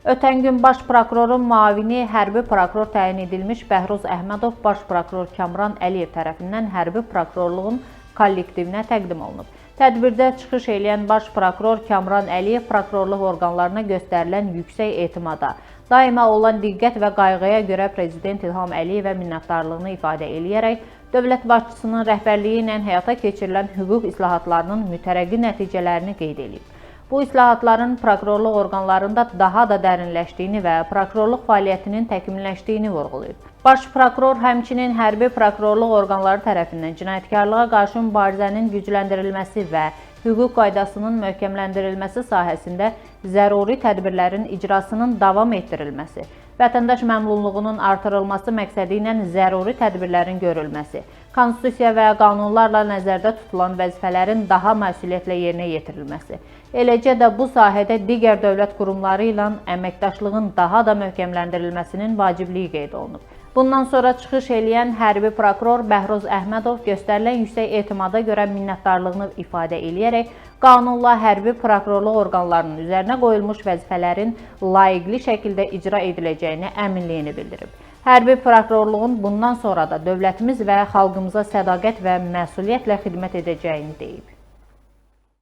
Ötən gün Baş prokurorun müavini hərbi prokuror təyin edilmiş Bəhruz Əhmədov Baş prokuror Kamran Əliyev tərəfindən hərbi prokurorluğun kollektivinə təqdim olunub. Tədbirdə çıxış edən Baş prokuror Kamran Əliyev prokurorluq orqanlarına göstərilən yüksək etimada, daima olan diqqət və qayğıya görə Prezident İlham Əliyevə minnətdarlığını ifadə edərək, dövlət başçısının rəhbərliyi ilə həyata keçirilən hüquq islahatlarının mütərəqqi nəticələrini qeyd edib. Bu islahatların prokurorluq orqanlarında daha da dərinləşdiyini və prokurorluq fəaliyyətinin təkmilləşdiyini vurğulayıb. Baş prokuror həmçinin hərbi prokurorluq orqanları tərəfindən cinayətkarlığa qarşı mübarizənin gücləndirilməsi və hüquq qaydasının möhkəmləndirilməsi sahəsində zəruri tədbirlərin icrasının davam etdirilməsi, vətəndaş məmnunluğunun artırılması məqsədi ilə zəruri tədbirlərin görülməsi, konstitusiya və qanunlarla nəzərdə tutulan vəzifələrin daha məsuliyyətlə yerinə yetirilməsi, eləcə də bu sahədə digər dövlət qurumları ilə əməkdaşlığın daha da möhkəmləndirilməsinin vacibliyi qeyd olunub. Bundan sonra çıxış edən hərbi prokuror Bəhruz Əhmədov göstərilən yüksək etimada görə minnətdarlığını ifadə edərək, qanunla hərbi prokurorluq orqanlarının üzərinə qoyulmuş vəzifələrin layiqli şəkildə icra ediləcəyini əminliyini bildirib. Hərbi prokurorluğun bundan sonra da dövlətimiz və xalqımıza sədaqət və məsuliyyətlə xidmət edəcəyini deyib.